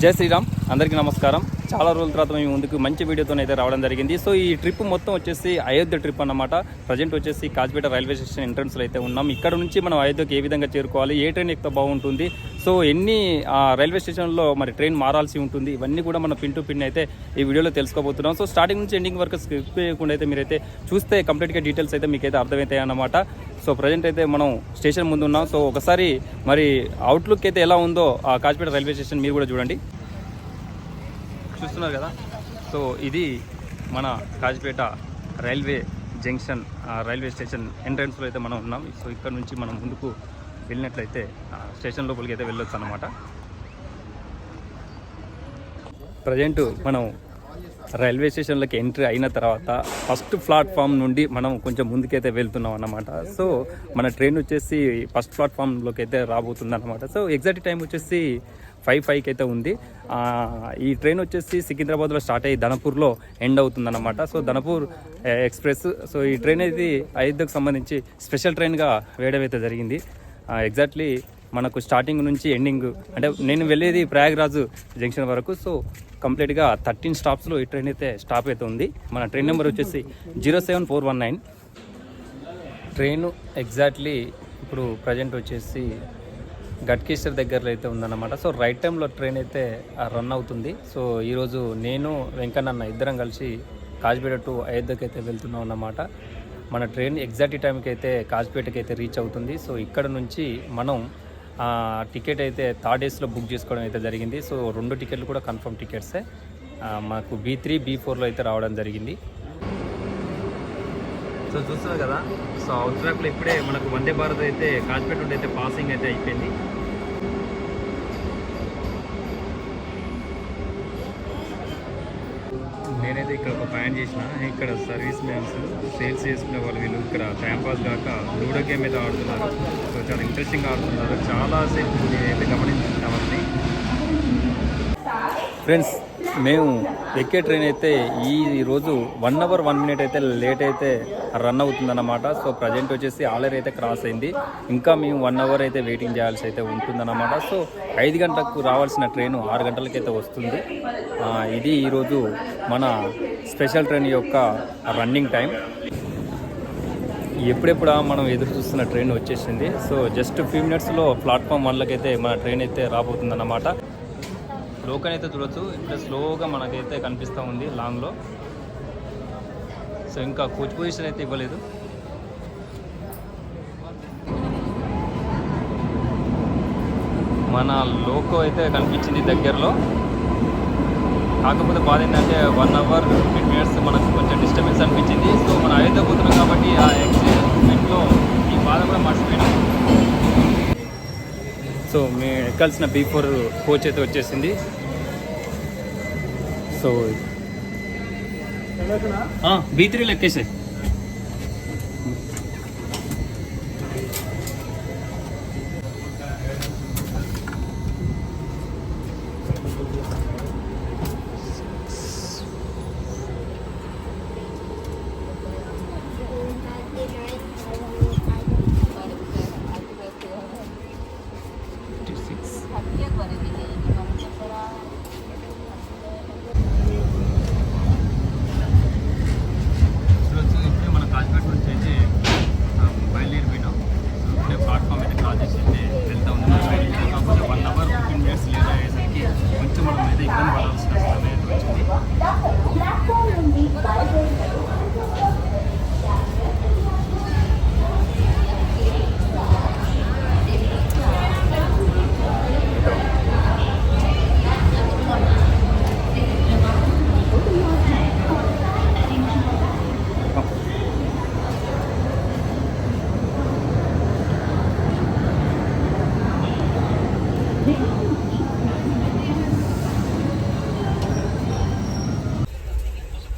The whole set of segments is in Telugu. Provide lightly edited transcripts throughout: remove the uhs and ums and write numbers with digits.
జై శ్రీరామ్, అందరికీ నమస్కారం. చాలా రోజుల తర్వాత మేము ముందుకు మంచి వీడియోతోనైతే రావడం జరిగింది. సో ఈ ట్రిప్ మొత్తం వచ్చేసి అయోధ్య ట్రిప్ అన్నమాట. ప్రజెంట్ వచ్చేసి కాజ్పేట రైల్వే స్టేషన్ ఎంట్రన్స్లో అయితే ఉన్నాం. ఇక్కడ నుంచి మనం అయోధ్యకి ఏ విధంగా చేరుకోవాలి, ఏ ట్రైన్ ఎక్కితే బాగుంటుంది, సో ఎన్ని రైల్వే స్టేషన్లో మరి ట్రైన్ మారాల్సి ఉంటుంది, ఇవన్నీ కూడా మనం పిన్ టు పిన్ అయితే ఈ వీడియోలో తెలుసుకోబోతున్నాం. సో స్టార్టింగ్ నుంచి ఎండింగ్ వరకు స్కిప్ చేయకుండా అయితే మీరైతే చూస్తే కంప్లీట్గా డీటెయిల్స్ అయితే మీకైతే అర్థమవుతాయి అన్నమాట. సో ప్రజెంట్ అయితే మనం స్టేషన్ ముందు ఉన్నాం. సో ఒకసారి మరి అవుట్లుక్ అయితే ఎలా ఉందో ఆ కాజ్పేట రైల్వే స్టేషన్ మీరు కూడా చూడండి. చూస్తున్నారు కదా, సో ఇది మన Kazipet railway junction railway station ఎంట్రన్స్లో అయితే మనం ఉన్నాం. సో ఇక్కడ నుంచి మనం ముందుకు వెళ్ళినట్లయితే స్టేషన్ లోపలికి అయితే వెళ్ళొచ్చు అన్నమాట. ప్రజెంట్ మనం రైల్వే స్టేషన్లోకి ఎంట్రీ అయిన తర్వాత ఫస్ట్ ప్లాట్ఫామ్ నుండి మనం కొంచెం ముందుకైతే వెళ్తున్నాం అన్నమాట. సో మన ట్రైన్ వచ్చేసి ఫస్ట్ ప్లాట్ఫామ్లోకి అయితే రాబోతుంది అన్నమాట. సో ఎగ్జాక్ట్ టైం వచ్చేసి 5:05 అయితే ఉంది. ఈ ట్రైన్ వచ్చేసి సికింద్రాబాద్లో స్టార్ట్ అయ్యి ధనపూర్లో ఎండ్ అవుతుందన్నమాట. So Danapur express. సో ఈ ట్రైన్ అయితే అయోధ్యకు సంబంధించి స్పెషల్ ట్రైన్గా వేయడం అయితే జరిగింది. ఎగ్జాక్ట్లీ మనకు స్టార్టింగ్ నుంచి ఎండింగ్ అంటే నేను వెళ్ళేది ప్రయాగ్రాజ్ జంక్షన్ వరకు. సో కంప్లీట్గా 13 స్టాప్స్లో ఈ ట్రైన్ అయితే స్టాప్ అయితే ఉంది. మన ట్రైన్ నెంబర్ వచ్చేసి 07419. ట్రైన్ ఎగ్జాక్ట్లీ ఇప్పుడు ప్రజెంట్ వచ్చేసి గట్కేశ్వర్ దగ్గరలో అయితే ఉందన్నమాట. సో రైట్ టైంలో ట్రైన్ అయితే రన్ అవుతుంది. సో ఈరోజు నేను వెంకన్న ఇద్దరం కలిసి కాజ్పేట టు అయోధ్యకి అయితే వెళ్తున్నాం అన్నమాట. మన ట్రైన్ ఎగ్జాక్ట్ టైంకి అయితే కాజ్పేటకి అయితే రీచ్ అవుతుంది. సో ఇక్కడ నుంచి మనం టికెట్ అయితే థర్డ్ ఏస్లో బుక్ చేసుకోవడం అయితే జరిగింది. సో 2 టికెట్లు కూడా కన్ఫర్మ్ టికెట్సే. మాకు B3, B4లో అయితే రావడం జరిగింది. సో చూస్తున్నారు కదా, సో అవుట్ ట్రాక్లో ఇప్పుడే మనకు వందే భారత్ అయితే కాజ్పేట నుండి అయితే పాసింగ్ అయితే అయిపోయింది. నేనైతే ఇక్కడ ఒక ప్లాన్ చేసిన, ఇక్కడ సర్వీస్ మ్యాన్స్ సేల్స్ చేసుకునే వాళ్ళు వీళ్ళు ఇక్కడ టైం పాస్ కాక లూడో గేమ్ అయితే ఆడుతున్నారు. సో చాలా ఇంట్రెస్టింగ్ ఆడుతున్నారు. చాలాసేపు నేనైతే గమనించామని ఫ్రెండ్స్. మేము ఎక్కే ట్రైన్ అయితే ఈ రోజు 1 hour 1 minute అయితే లేట్ అయితే రన్ అవుతుందన్నమాట. సో ప్రజెంట్ వచ్చేసి ఆలర్ అయితే క్రాస్ అయింది. ఇంకా మేము 1 hour అయితే వెయిటింగ్ చేయాల్సి అయితే ఉంటుందన్నమాట. సో 5 గంటలకు రావాల్సిన ట్రైన్ 6 గంటలకైతే వస్తుంది. ఇది ఈరోజు మన స్పెషల్ ట్రైన్ యొక్క రన్నింగ్ టైం. ఎప్పుడెప్పుడా మనం ఎదురు చూస్తున్న ట్రైన్ వచ్చేసింది. సో జస్ట్ ఫ్యూ మినిట్స్లో ప్లాట్ఫామ్ 1లోకి అయితే మన ట్రైన్ అయితే రాబోతుందన్నమాట. లోకల్ అయితే చూడొచ్చు, ఇక్కడ స్లోగా మనకైతే కనిపిస్తూ ఉంది లాంగ్లో. సో ఇంకా కోచ్ పొజిషన్ అయితే ఇవ్వలేదు. మన లోకో అయితే కనిపించింది దగ్గరలో. కాకపోతే బాధ ఏంటంటే 1 hour 15 minutes మనకు కొంచెం డిస్టర్బెన్స్ అనిపించింది. సో మన అయోధ్య పోతున్నాం కాబట్టి ఆ ఎక్సైట్మెంట్లో ఈ బాధ కూడా మర్చిపోయినాం. సో మేము ఎక్కాల్సిన B4 కోచ్ అయితే వచ్చేసింది. So B3 ఎక్కేసే.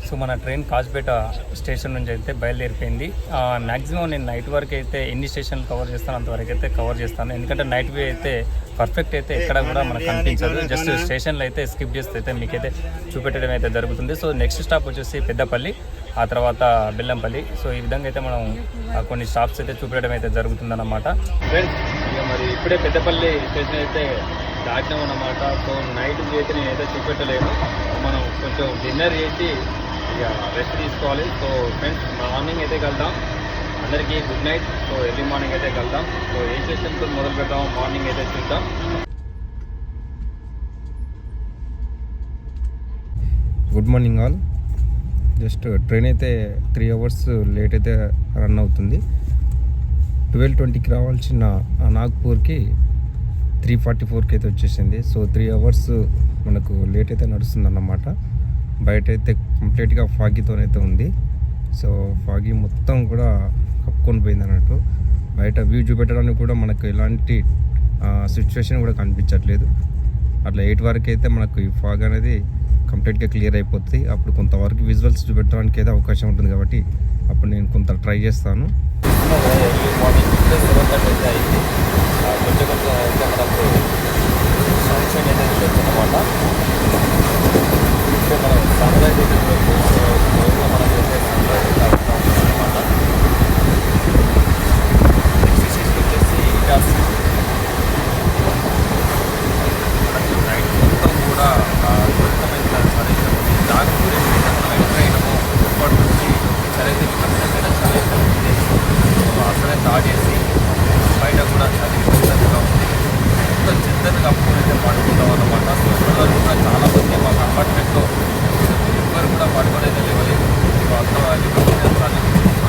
సో మన ట్రైన్ కాజ్పేట స్టేషన్ నుంచి అయితే బయలుదేరిపోయింది. మ్యాక్సిమం నేను నైట్ వరకు అయితే ఎన్ని స్టేషన్లు కవర్ చేస్తాను అంతవరకు అయితే కవర్ చేస్తాను. ఎందుకంటే నైట్ వ్యూ అయితే పర్ఫెక్ట్ అయితే ఎక్కడ కూడా మనకు కనిపించదు. జస్ట్ స్టేషన్లో అయితే స్కిప్ చేస్తే అయితే మీకైతే చూపెట్టడం అయితే జరుగుతుంది. సో నెక్స్ట్ స్టాప్ వచ్చేసి పెద్దపల్లి, ఆ తర్వాత బెల్లంపల్లి. సో ఈ విధంగా అయితే మనం కొన్ని స్టాప్స్ అయితే చూపెట్టడం అయితే జరుగుతుందన్నమాట. ఫ్రెండ్స్ ఇక మరి ఇప్పుడే పెద్దపల్లి స్టేషన్ అయితే దాటినాం అన్నమాట. సో నైట్ అయితే నేనైతే చూపెట్టలేను, మనం కొంచెం డిన్నర్ చేసి ఇక రెస్ట్ తీసుకోవాలి. సో ఫ్రెండ్స్ మార్నింగ్ అయితే కలుద్దాం, అందరికీ good night. So early morning అయితే కలుద్దాం. సో ఏ సెషన్తో మొదలు పెడతామో మార్నింగ్ అయితే చూద్దాం. Good morning all. Just train అయితే 3 hours లేట్ అయితే రన్ అవుతుంది. 12:20కి రావాల్సిన నాగ్పూర్కి 3:44కి అయితే వచ్చేసింది. సో 3 hours మనకు లేట్ అయితే నడుస్తుంది అన్నమాట. బయట అయితే కంప్లీట్గా ఫాగీతోనైతే ఉంది. సో ఫాగీ మొత్తం కూడా కప్పుకొని పోయింది అన్నట్టు. బయట వ్యూ చూపెట్టడానికి కూడా మనకు ఎలాంటి సిచ్యువేషన్ కూడా కనిపించట్లేదు. అట్లా 8 వరకు అయితే మనకు ఈ ఫాగ్ అనేది కంప్లీట్గా క్లియర్ అయిపోతుంది. అప్పుడు కొంతవరకు విజువల్స్ చూపెట్టడానికి అయితే అవకాశం ఉంటుంది కాబట్టి అప్పుడు నేను కొంత ట్రై చేస్తాను. ఎర్లీ మార్నింగ్ 7:30 అయితే అయింది. కొంచెం కొంచెం అయితే మనకు సన్షైన్ అయితే చూడొచ్చు అన్నమాట. సో మనం సన్రైజ్ అయితే చూడొచ్చు. సో మనకైతే సన్రైజ్ అయితే అవుతా ఉంటుంది అన్నమాట. నెక్స్ట్ స్టేషన్ వచ్చేసి ఇటార్సీ. నైట్ మొత్తం కూడా నాగ్పూర్ ఎప్పుడైతే మనం ఎంటర్ అయినామో ఇప్పటి నుంచి చరైతే చరైతే ఉంది. సో అసలే స్టార్ట్ చేసి బయట కూడా చలి చెత్తగా ఉంది. మొత్తం చెత్తను కప్పుకొని అయితే పడుకుంటాం అన్నమాట. సో పిల్లలు కూడా చాలా మంది మా కంపార్ట్మెంట్లో ఎవ్వరు కూడా పడుకొని అయితే లేవలేదు. సో అంతా చలి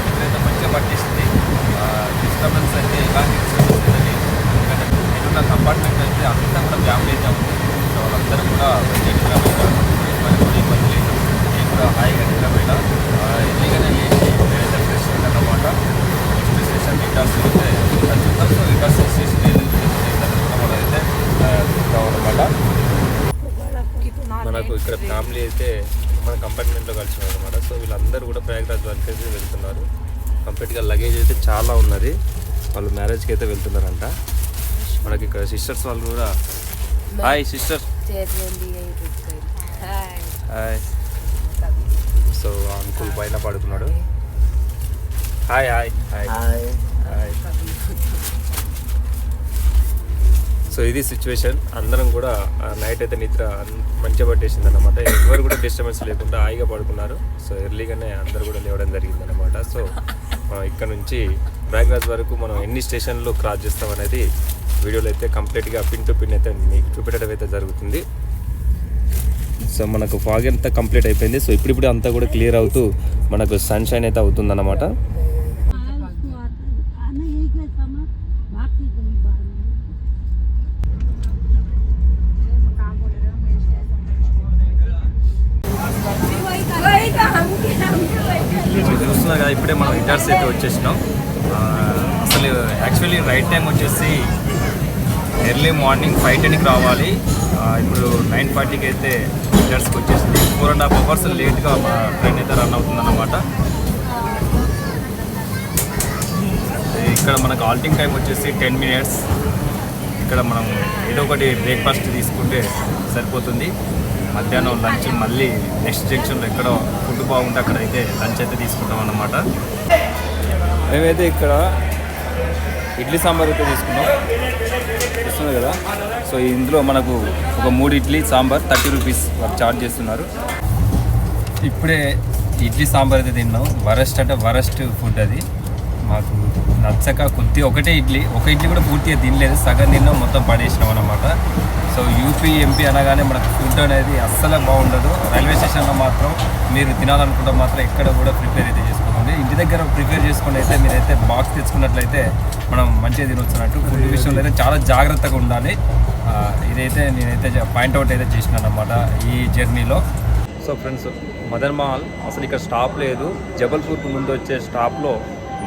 ఇప్పుడైతే మంచిగా పట్టేసింది. డిస్టర్బెన్స్ అయితే ఎలాంటి డిస్టర్బెన్స్ అయితే లేదు. ఎందుకంటే నేనున్న కంపార్ట్మెంట్ అయితే అంతా కూడా ఫ్యామిలీ అయితే ఉంది. సో వాళ్ళందరూ కూడా ఇబ్బంది లేదు. నేను కూడా హాయిగా నిద్రపోయినా ఎల్లిగానే లేచి నేనైతే ఫ్రెష్ అయ్యాను అన్నమాట. నెక్స్ట్ స్టేషన్ ఇటార్సీ అయితే చూద్దాం. సో ఇటార్సీ స్టేషన్ మనం అయితే చూద్దాం అన్నమాట. మనకు ఇక్కడ ఫ్యామిలీ అయితే మన కంపార్ట్మెంట్లో కలిసినారు అనమాట. సో వీళ్ళందరూ కూడా ప్రయాగ్రాజ్ వరకు అయితే వెళ్తున్నారు. కంప్లీట్గా లగేజ్ అయితే చాలా ఉన్నది. వాళ్ళు మ్యారేజ్కి అయితే వెళ్తున్నారంట. మనకి ఇక్కడ సిస్టర్స్ వాళ్ళు కూడా hi sister. Hi. So uncle పైన పడుకున్నాడు. Hi hi hi hi. So ఇది సిచ్యువేషన్. అందరం కూడా నైట్ అయితే నిద్ర మంచిగా పట్టేసింది అన్నమాట. ఎవరు కూడా డిస్టర్బెన్స్ లేకుండా హాయిగా పడుకున్నారు. సో ఎర్లీగానే అందరు కూడా లేవడం జరిగింది అనమాట. సో ఇక్కడ నుంచి ప్రయాగ్రాజ్ వరకు మనం ఎన్ని స్టేషన్లు క్రాస్ చేస్తాం అనేది వీడియోలో అయితే కంప్లీట్గా పిన్ టు పిన్ అయితే మీకు చూపెట్టడం అయితే జరుగుతుంది. సో మనకు ఫాగ్ అంతా కంప్లీట్ అయిపోయింది. సో ఇప్పుడు అంతా కూడా క్లియర్ అవుతూ మనకు సన్షైన్ అయితే అవుతుందన్నమాట. చూస్తున్నారు కదా, ఇప్పుడే మనం ఇటార్సీ అయితే వచ్చేసినాం. అసలు యాక్చువల్లీ రైట్ టైం వచ్చేసి ఎర్లీ మార్నింగ్ 5:10కి రావాలి. ఇప్పుడు 9:40కి అయితే ఇటార్సీకి వచ్చేసింది. 4.5 hours లేట్గా మా ట్రైన్ అయితే రన్ అవుతుందన్నమాట. ఇక్కడ మనకు హాల్టింగ్ టైం వచ్చేసి 10 minutes. ఇక్కడ మనం ఏదో ఒకటి బ్రేక్ఫాస్ట్ తీసుకుంటే సరిపోతుంది. మధ్యాహ్నం లంచ్ మళ్ళీ నెక్స్ట్ జంక్షన్లో ఎక్కడో ఫుడ్ బాగుంటే అక్కడ అయితే లంచ్ అయితే తీసుకుంటాం అన్నమాట. మేమైతే ఇక్కడ ఇడ్లీ సాంబార్ అయితే తీసుకున్నాం, చూస్తున్నారు కదా. సో ఇందులో మనకు ఒక 3 ఇడ్లీ సాంబార్ 30 rupees వాళ్ళు ఛార్జ్ చేస్తున్నారు. ఇప్పుడే ఇడ్లీ సాంబార్ అయితే తిన్నాం. వరస్ట్ అంటే వరస్ట్ ఫుడ్ అది. మాకు నచ్చక కొద్దిగా ఒక ఇడ్లీ కూడా పూర్తిగా తినలేదు, సగం తిన్నాం, మొత్తం పడేసినాం అన్నమాట. సో యూపీ ఎంపీ అనగానే మనకు ఫుడ్ అనేది అస్సలే బాగుండదు. రైల్వే స్టేషన్లో మాత్రం మీరు తినాలనుకుంటే మాత్రం ఎక్కడ కూడా ప్రిపేర్ అయితే చేసుకోండి. ఇంటి దగ్గర ప్రిపేర్ చేసుకుని అయితే మీరైతే బాక్స్ తెచ్చుకున్నట్లయితే మనం మంచిగా తినొచ్చు అన్నట్టు. ఫుడ్ విషయంలో అయితే చాలా జాగ్రత్తగా ఉండాలి. ఇదైతే నేనైతే పాయింట్అవుట్ అయితే చేసినాను అన్నమాట ఈ జర్నీలో. సో ఫ్రెండ్స్, మదన్ మహల్ అసలు ఇక్కడ స్టాప్ లేదు. జబల్పూర్కు ముందు వచ్చే స్టాప్లో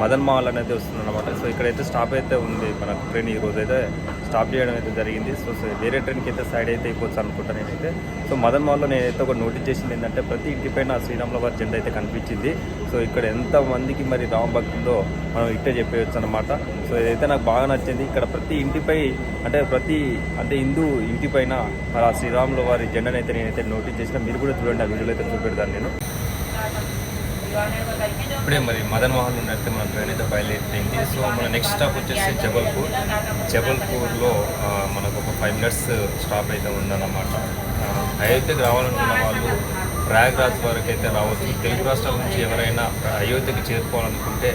మదన్ మహల్ అనేది వస్తుంది అనమాట. సో ఇక్కడైతే స్టాప్ అయితే ఉంది. మన ట్రైన్ ఈరోజు అయితే స్టాప్ చేయడం అయితే జరిగింది. సో వేరే ట్రైన్కి అయితే సైడ్ అయితే అయిపోవచ్చు అనుకుంటా నేనైతే. సో మదన్ మహల్లో నేనైతే ఒక నోటీస్ చేసింది ఏంటంటే, ప్రతి ఇంటిపైన శ్రీరాముల వారి జెండా అయితే కనిపించింది. సో ఇక్కడ ఎంతమందికి మరి రామ భక్తుల్లో మనం ఇట్టే చెప్పేయచ్చు అనమాట. సో ఇదైతే నాకు బాగా నచ్చింది. ఇక్కడ ప్రతి ఇంటిపై అంటే హిందూ ఇంటిపైన మరి ఆ శ్రీరాముల వారి జెండాని అయితే నేనైతే నోటీస్ చేసిన. మీరు కూడా చూడండి, ఆ వీడియోలో అయితే చూపెడతాను నేను. ఇప్పుడే మరి మదన్ మోహన్ నుండి అయితే మన ట్రైన్ అయితే బయలుదేరిపోయింది. సో మన నెక్స్ట్ స్టాప్ వచ్చేసి జబల్పూర్. జబల్పూర్లో మనకు ఒక 5 మినిట్స్ స్టాప్ అయితే ఉందన్నమాట. అయోధ్యకి రావాలనుకున్న వాళ్ళు ప్రయాగ్రాజ్ వరకు అయితే రావచ్చు. తెలుగు రాష్ట్రాల నుంచి ఎవరైనా అయోధ్యకి చేరుకోవాలనుకుంటే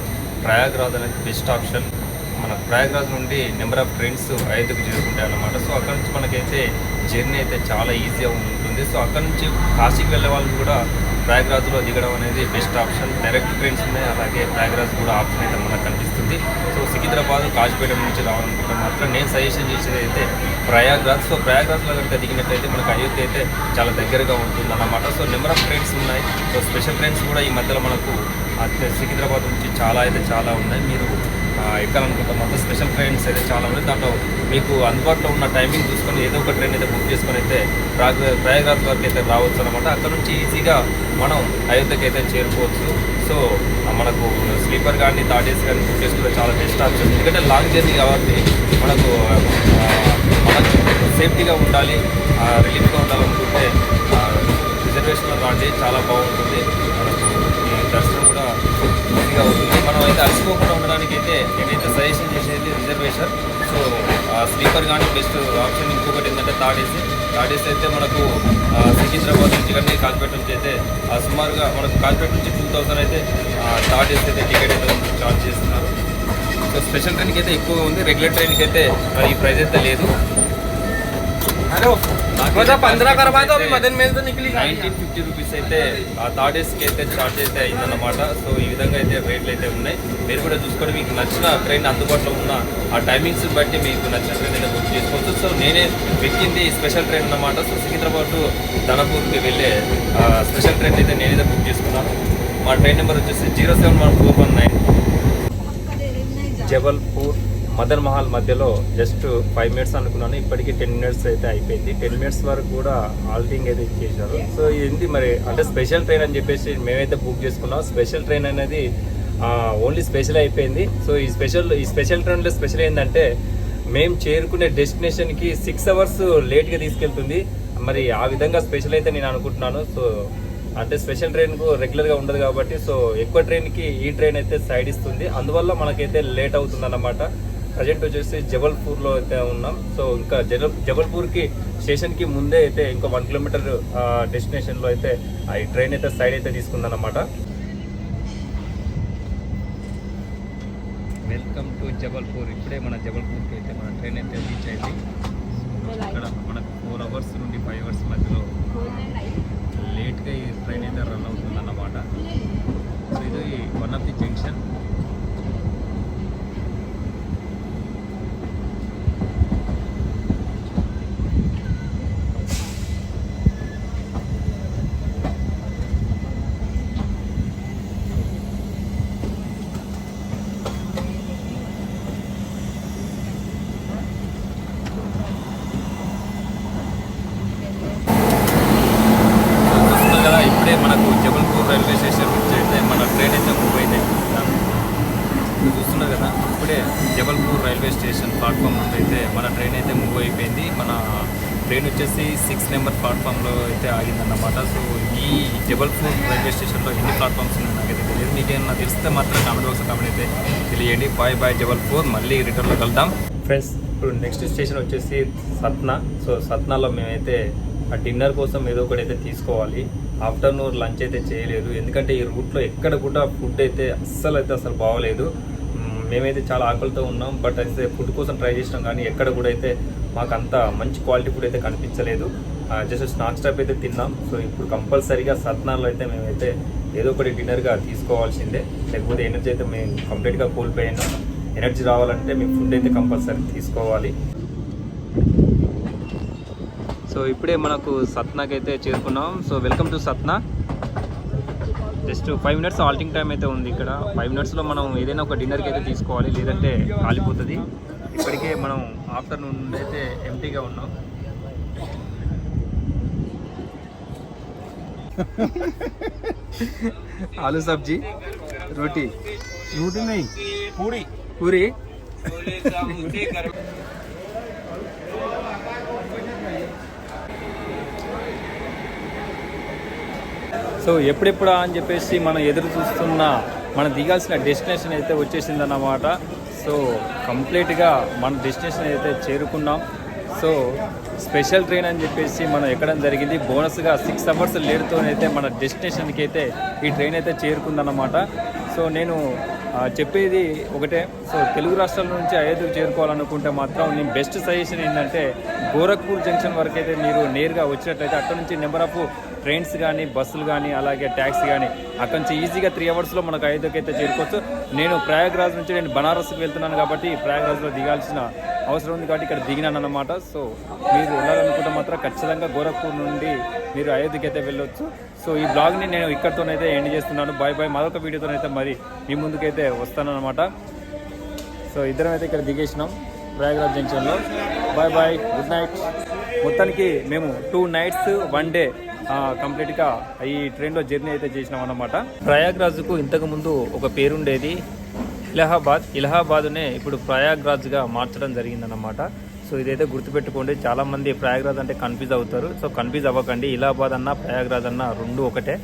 ప్రయాగ్రాజ్ అనేది బెస్ట్ ఆప్షన్. మన ప్రయాగ్రాజ్ నుండి నెంబర్ ఆఫ్ ట్రైన్స్ అయోధ్యకు చేరుకుంటాయి అన్నమాట. సో అక్కడ నుంచి మనకైతే జర్నీ అయితే చాలా ఈజీగా ఉంటుంది. సో అక్కడ నుంచి కాశీకి వెళ్ళే వాళ్ళు కూడా ప్రయాగ్రాజ్లో దిగడం అనేది బెస్ట్ ఆప్షన్. డైరెక్ట్ ట్రైన్స్ ఉన్నాయి, అలాగే ప్రయాగ్రాజ్ కూడా ఆప్షన్ అయితే మనకు కనిపిస్తుంది. సో సికింద్రాబాద్ కాశీపేట నుంచి రావాలనుకుంటే మాత్రం నేను సజెషన్ చేసేది అయితే ప్రయాగ్రాజ్. సో ప్రయాగ్రాజ్లో కనుక దిగినట్లయితే మనకు అయోధ్య అయితే చాలా దగ్గరగా ఉంటుంది అన్నమాట. సో నెంబర్ ఆఫ్ ట్రైన్స్ ఉన్నాయి. సో స్పెషల్ ట్రైన్స్ కూడా ఈ మధ్యలో మనకు సికింద్రాబాద్ నుంచి చాలా ఉన్నాయి. మీరు ఎక్కాలనుకుంటే మొత్తం స్పెషల్ ట్రైన్స్ అయితే చాలా ఉన్నాయి. దాంట్లో మీకు అందుబాటులో ఉన్న టైమింగ్ చూసుకొని ఏదో ఒక ట్రైన్ అయితే బుక్ చేసుకొని అయితే ప్రయాగ్రాజ్ వరకు అయితే రావచ్చు అనమాట. అక్కడ నుంచి ఈజీగా మనం అయోధ్యకి అయితే చేరుకోవచ్చు. సో మనకు స్లీపర్ కానీ థర్డ్ ఏసీ కానీ బుక్ చేసుకుంటే చాలా బెస్ట్ ఆప్షన్. ఎందుకంటే లాంగ్ జర్నీ కాబట్టి మనకు సేఫ్టీగా ఉండాలి, రిలీఫ్గా ఉండాలనుకుంటే రిజర్వేషన్లో రాండి, చాలా బాగుంటుంది. మనకు ఈ దర్శనం కూడా ఈజీగా అవుతుంది. మనం అయితే అలసిపోకుండా ఉండడానికి అయితే నేనైతే సజెషన్ చేసేది రిజర్వేషన్. సో స్లీపర్ కానీ బెస్ట్ ఆప్షన్. ఇంకొకటి ఏంటంటే థర్డ్ ఏసీ అయితే మనకు సికింద్రాబాద్ నుంచి కానీ కాజ్పేట నుంచి అయితే సుమారుగా మనకు కాజ్పేట నుంచి 2000 అయితే థర్డ్ ఏసీ అయితే టికెట్ అయితే చార్జ్ చేస్తున్నారు. సో స్పెషల్ ట్రైన్కి అయితే ఎక్కువగా ఉంది, రెగ్యులర్ ట్రైన్కి అయితే మరి ఈ ప్రైస్ అయితే లేదు. 1950 రూపీస్ అయితే ఆ థర్డ్ ఏసీకి అయితే చార్జ్ అయితే అయిందన్నమాట. సో ఈ విధంగా అయితే రేట్లు అయితే ఉన్నాయి. మీరు కూడా చూసుకొని మీకు నచ్చిన ట్రైన్ అందుబాటులో ఉన్న ఆ టైమింగ్స్ బట్టి మీకు నచ్చిన ట్రైన్ అయితే బుక్ చేసుకోవచ్చు. సో నేనే ఎక్కింది స్పెషల్ ట్రైన్ అన్నమాట. సో సికింద్రాబాద్ టు ధనపూర్కి వెళ్ళే స్పెషల్ ట్రైన్ అయితే నేనైతే బుక్ చేసుకున్నాను. మా ట్రైన్ నెంబర్ వచ్చేసి 0711419. జబల్పూర్ మదన్ మహల్ మధ్యలో జస్ట్ 5 మినిట్స్ అనుకున్నాను, ఇప్పటికీ 10 మినిట్స్ అయితే అయిపోయింది. 10 మినిట్స్ వరకు కూడా ఆల్టింగ్ అయితే ఇచ్చేసారు. సో ఏంటి మరి అంటే స్పెషల్ ట్రైన్ అని చెప్పేసి మేమైతే బుక్ చేసుకున్నాం. స్పెషల్ ట్రైన్ అనేది ఓన్లీ స్పెషల్ అయిపోయింది. సో ఈ స్పెషల్ ట్రైన్లో స్పెషల్ ఏంటంటే మేము చేరుకునే డెస్టినేషన్కి 6 అవర్స్ లేట్గా తీసుకెళ్తుంది. మరి ఆ విధంగా స్పెషల్ అయితే నేను అనుకుంటున్నాను. సో అంటే స్పెషల్ ట్రైన్కు రెగ్యులర్గా ఉండదు కాబట్టి సో ఎక్కువ ట్రైన్కి ఈ ట్రైన్ అయితే సైడ్ ఇస్తుంది. అందువల్ల మనకైతే లేట్ అవుతుంది అన్నమాట. ప్రజెంట్ వచ్చేసి జబల్పూర్లో అయితే ఉన్నాం. సో ఇంకా జబల్పూర్కి స్టేషన్కి ముందే అయితే ఇంకో 1 కిలోమీటర్ డెస్టినేషన్లో అయితే ఈ ట్రైన్ అయితే సైడ్ అయితే తీసుకుందన్నమాట. Welcome to Jabalpur. ఇప్పుడే మన జబల్పూర్కి అయితే మన ట్రైన్ అయితే రీచ్ అయింది. ఇక్కడ మనకు 4 అవర్స్ నుండి 5 అవర్స్ మధ్యలో లేట్గా ఈ ట్రైన్ అయితే రన్ అవుతుంది అన్నమాట. సో ఇది వన్ ఆఫ్ ది జంక్షన్. ఇప్పుడే మనకు జబల్పూర్ రైల్వే స్టేషన్ నుంచి అయితే మన ట్రైన్ అయితే మూవ్ అయితే చూస్తున్నారు కదా. ఇప్పుడే జబల్పూర్ రైల్వే స్టేషన్ ప్లాట్ఫామ్ నుండి అయితే మన ట్రైన్ అయితే మూవ్ అయిపోయింది. మన ట్రైన్ వచ్చేసి 6 నెంబర్ ప్లాట్ఫామ్లో అయితే ఆగిందన్నమాట. సో ఈ జబల్పూర్ రైల్వే స్టేషన్లో ఎన్ని ప్లాట్ఫామ్స్ ఉన్నాయో నాకైతే తెలియదు. మీకు ఏమన్నా తెలిస్తే మాత్రం కామెంట్ బాక్స్ కామెంట్ అయితే తెలియండి. బాయ్ జబల్పూర్. మళ్ళీ రిటర్న్లో కలుద్దాం ఫ్రెండ్స్. ఇప్పుడు నెక్స్ట్ స్టేషన్ వచ్చేసి సత్నా. సో సత్నాలో మేమైతే ఆ డిన్నర్ కోసం ఏదో ఒకటి అయితే తీసుకోవాలి. ఆఫ్టర్నూన్ లంచ్ అయితే చేయలేదు, ఎందుకంటే ఈ రూట్లో ఎక్కడ కూడా ఫుడ్ అయితే అస్సలు బాగోలేదు. మేమైతే చాలా ఆకలితో ఉన్నాం, బట్ అయితే ఫుడ్ కోసం ట్రై చేసినాం కానీ ఎక్కడ కూడా అయితే మాకు అంత మంచి క్వాలిటీ ఫుడ్ అయితే కనిపించలేదు. జస్ట్ స్నాక్స్ టైప్ అయితే తిన్నాం. సో ఇప్పుడు కంపల్సరీగా సత్నాలో అయితే మేమైతే ఏదో ఒకటి డిన్నర్గా తీసుకోవాల్సిందే, లేకపోతే ఎనర్జీ అయితే మేము కంప్లీట్గా కోల్పోయాను. ఎనర్జీ రావాలంటే మేము ఫుడ్ అయితే కంపల్సరీ తీసుకోవాలి. సో ఇప్పుడే మనకు సత్నాకి అయితే చేరుకున్నాం. So welcome to Satna. Just 5 minutes halting time అయితే ఉంది ఇక్కడ. 5 మినిట్స్లో మనం ఏదైనా ఒక డిన్నర్కి అయితే తీసుకోవాలి, లేదంటే కాలిపోతుంది. ఇప్పటికే మనం ఆఫ్టర్నూన్ నుండి అయితే ఎంటీగా ఉన్నాం. ఆలూ సబ్జీ, రోటీ नहीं पूरी సో ఎప్పుడెప్పుడా అని చెప్పేసి మనం ఎదురు చూస్తున్న మనం దిగాల్సిన డెస్టినేషన్ అయితే వచ్చేసిందన్నమాట. సో కంప్లీట్గా మన డెస్టినేషన్ అయితే చేరుకున్నాం. సో స్పెషల్ ట్రైన్ అని చెప్పేసి మనం ఎక్కడం జరిగింది. బోనస్గా 6 అవర్స్ లేట్తోనైతే మన డెస్టినేషన్కి అయితే ఈ ట్రైన్ అయితే చేరుకుందన్నమాట. సో నేను చెప్పేది ఒకటే, సో తెలుగు రాష్ట్రాల నుంచి అయోధ్యకు చేరుకోవాలనుకుంటే మాత్రం నేను బెస్ట్ సజెషన్ ఏంటంటే గోరఖ్పూర్ జంక్షన్ వరకు అయితే మీరు నేరుగా వచ్చినట్లయితే అక్కడ నుంచి నెంబర్ ఆఫ్ ట్రైన్స్ కానీ బస్సులు కానీ అలాగే ట్యాక్సీ కానీ అక్కడి నుంచి ఈజీగా 3 అవర్స్లో మనకు అయోధ్యకి అయితే చేరుకోవచ్చు. నేను ప్రయాగ్రాజ్ నుంచి నేను బనారస్కి వెళ్తున్నాను కాబట్టి ప్రయాగ్రాజ్లో దిగాల్సిన అవసరం ఉంది కాబట్టి ఇక్కడ దిగినాను అన్నమాట. సో మీరు వెళ్ళాలనుకుంటే మాత్రం ఖచ్చితంగా గోరఖ్పూర్ నుండి మీరు అయోధ్యకి అయితే వెళ్ళొచ్చు. సో ఈ బ్లాగ్ని నేను ఇక్కడితోనైతే ఎండ్ చేస్తున్నాను. Bye bye. మరొక వీడియోతోనైతే మరి మీ ముందుకైతే వస్తానన్నమాట. సో ఇద్దరం అయితే ఇక్కడ దిగేసినాం ప్రయాగ్రాజ్ జంక్షన్లో. Bye bye, good night. మొత్తానికి మేము 2 nights 1 day కంప్లీట్గా ఈ ట్రైన్లో జర్నీ అయితే చేసినాం అన్నమాట. ప్రయాగ్రాజ్కు ఇంతకుముందు ఒక పేరుండేది ఇలహాబాద్నే ఇప్పుడు ప్రయాగ్రాజ్గా మార్చడం జరిగిందన్నమాట. సో ఇదైతే గుర్తుపెట్టుకోండి. చాలామంది ప్రయాగ్రాజ్ అంటే కన్ఫ్యూజ్ అవుతారు. సో కన్ఫ్యూజ్ అవ్వకండి. ఇలహాబాద్ అన్న ప్రయాగ్రాజ్ అన్న 2 ఒకటే.